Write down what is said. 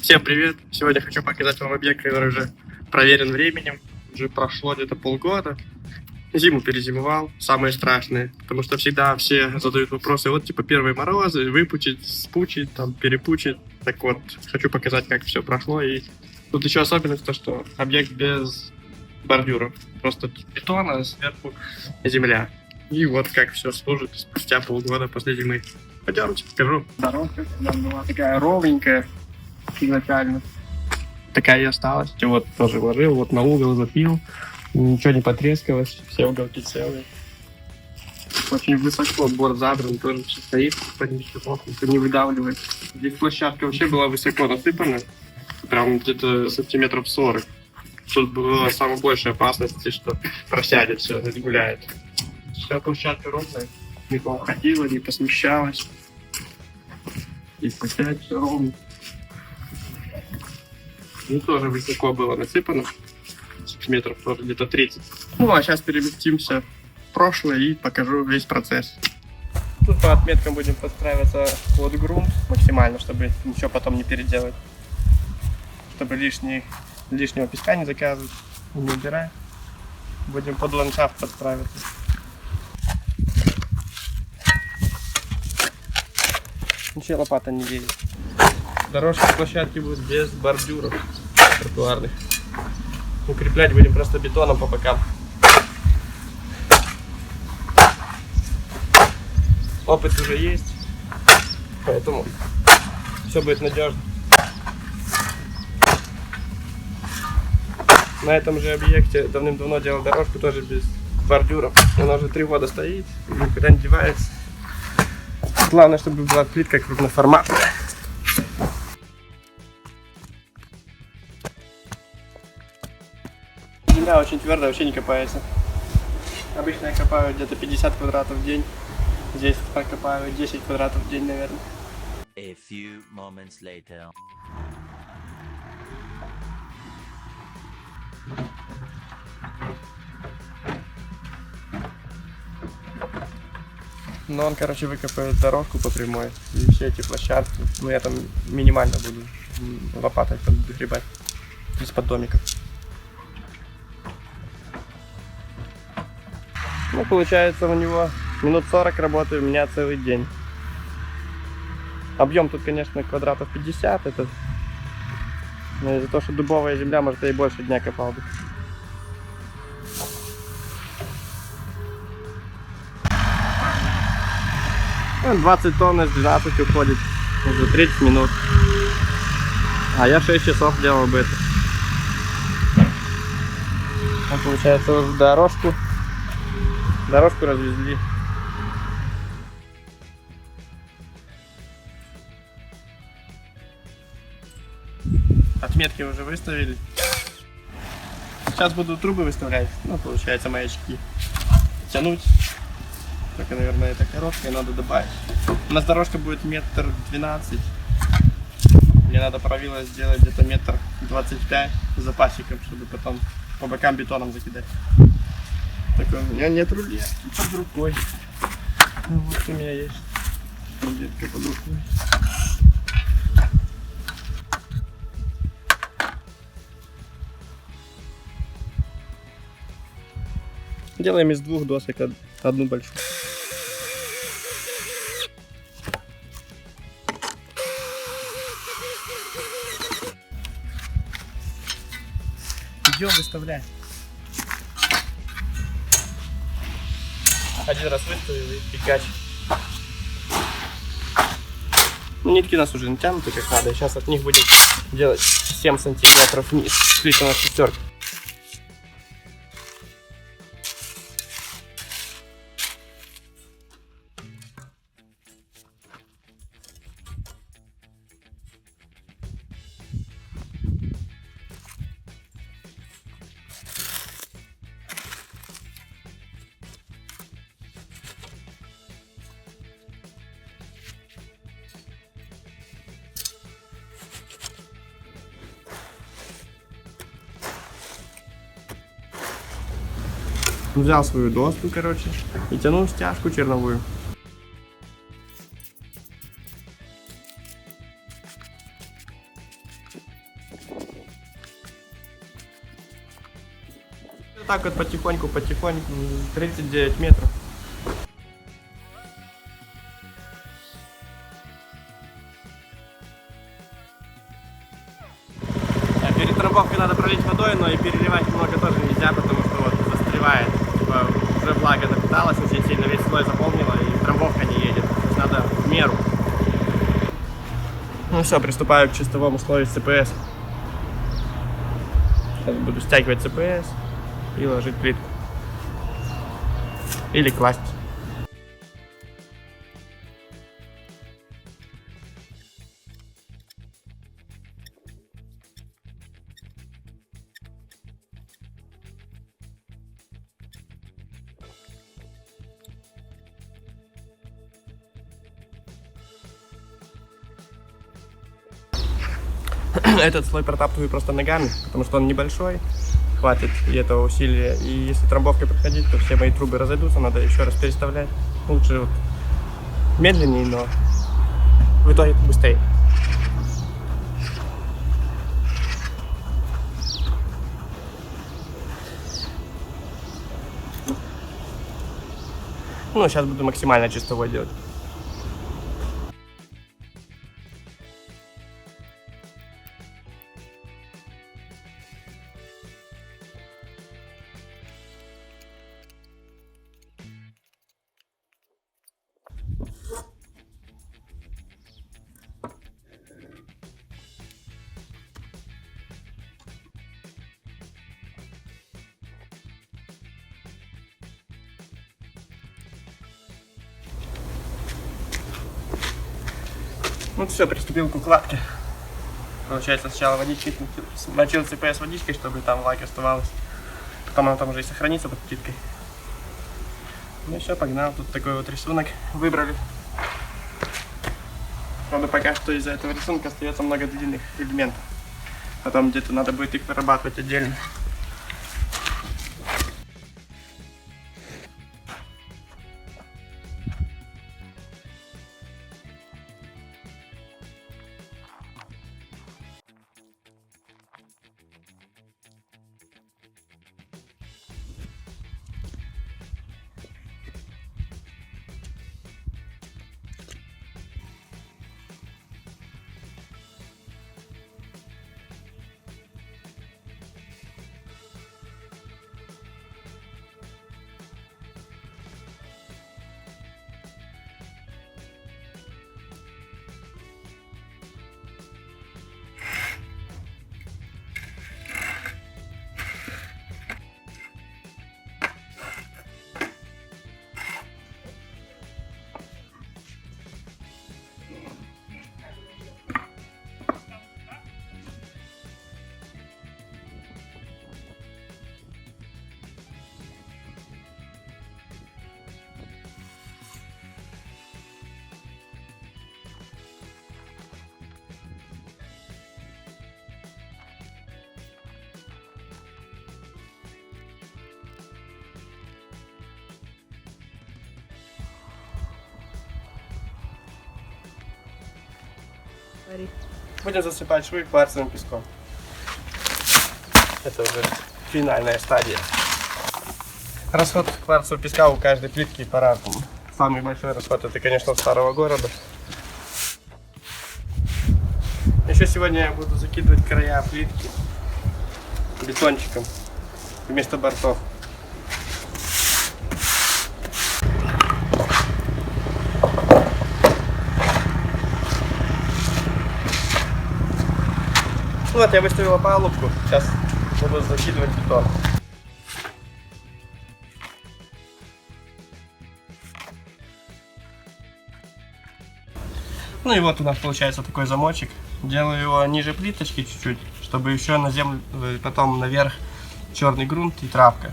Всем привет! Сегодня хочу показать вам объект, который уже проверен временем. Уже прошло где-то полгода. Зиму перезимовал, самое страшное. Потому что всегда все задают вопросы, вот типа первые морозы, выпучит, спучит, там перепучит. Так вот, хочу показать, как все прошло. И тут еще особенность то, что объект без бордюров. Просто бетон, а сверху земля. И вот как все служит спустя полгода после зимы. Пойдемте, покажу. Дорожка была такая ровненькая изначально. Такая и осталась. Вот тоже вложил, вот на угол запил. Ничего не потрескалось, все уголки целые. Очень высоко, борт задран, тоже стоит, не выдавливает. Здесь площадка вообще была высоко насыпана, прям где-то сантиметров 40. Тут была самая большая опасность, что просядет все, гуляет. Вся площадка ровная, не поуходила, не посмещалась. И опять все ровно. Ну, тоже высоко было насыпано. Метров тоже где-то 30. Ну, а сейчас переместимся в прошлое и покажу весь процесс. Тут по отметкам будем подстраиваться под грунт максимально, чтобы ничего потом не переделать. Чтобы лишнего песка не заказывать, не убирать. Будем под ландшафт подстраиваться. Ничего лопата не едет. Дорожка с площадки будет без бордюров тротуарных. Укреплять будем просто бетоном по бокам. Опыт уже есть, поэтому все будет надежно. На этом же объекте давным-давно делал дорожку тоже без бордюров. Она уже 3 года стоит, никуда не девается. Главное, чтобы была плитка крупноформатная. Земля очень твердая, вообще не копается. Обычно я копаю где-то 50 квадратов в день. Здесь копаю 10 квадратов в день, наверное. A few moments later. Но он, короче, выкопает дорожку по прямой. И все эти площадки. Ну, я там минимально буду лопатой подгребать из-под домиков. Ну, получается, у него минут 40 работы, у меня целый день. Объем тут, конечно, квадратов 50. Это... Но из-за того, что дубовая земля, может, я и больше дня копал бы. Ну, 20 тонн из 12 уходит. Уже 30 минут. А я 6 часов делал бы это. Ну, получается, уже дорожку развезли. Отметки уже выставили. Сейчас буду трубы выставлять. Ну, получается, маячки тянуть. Только, наверное, это короткое, надо добавить. У нас дорожка будет 1,12 м. Мне надо правило сделать где-то 1,25 м с запасиком, чтобы потом по бокам бетоном закидать. Такой, у меня нет рулетки под рукой. Ну, вот у меня есть рулетка под рукой. Делаем из 2 досок одну большую. Идем выставлять. Один раз выставил и фигач. Ну, нитки у нас уже натянуты как надо. Сейчас от них будем делать 7 сантиметров вниз. Слишком у нас шестерка. Взял свою доску, короче, и тянул стяжку черновую. Так вот потихоньку, 39 метров. Перед трамбовкой надо пролить водой, но и переливать много тоже нельзя, потому что вот застревает. Типа, уже влага напиталась очень сильно, весь слой заполнила и трамбовка не едет. То есть надо в меру. Ну все, приступаю к чистовому слою ЦПС. Сейчас буду стягивать ЦПС и ложить плитку. Или класть. Этот слой протаптываю просто ногами, потому что он небольшой, хватит и этого усилия. И если трамбовкой проходить, то все мои трубы разойдутся, надо еще раз переставлять. Лучше вот медленнее, но в итоге быстрее. Ну, сейчас буду максимально чистовой делать. Ну все, приступил к укладке. Получается, сначала водичкой мочил ЦПС водичкой, чтобы там влага оставалась. Потом она там уже и сохранится под плиткой. Ну и все, погнал. Тут такой вот рисунок выбрали. Правда, пока что из-за этого рисунка остается много длинных элементов. Потом где-то надо будет их вырабатывать отдельно. Будем засыпать швы кварцевым песком. Это уже финальная стадия. Расход кварцевого песка у каждой плитки по-разному. Самый большой расход это, конечно, от старого города. Еще сегодня я буду закидывать края плитки бетончиком вместо бортов. Вот я выставил опалубку, сейчас буду закидывать бетон. Ну и вот у нас получается такой замочек. Делаю его ниже плиточки чуть-чуть, чтобы еще на землю, потом наверх черный грунт и травка.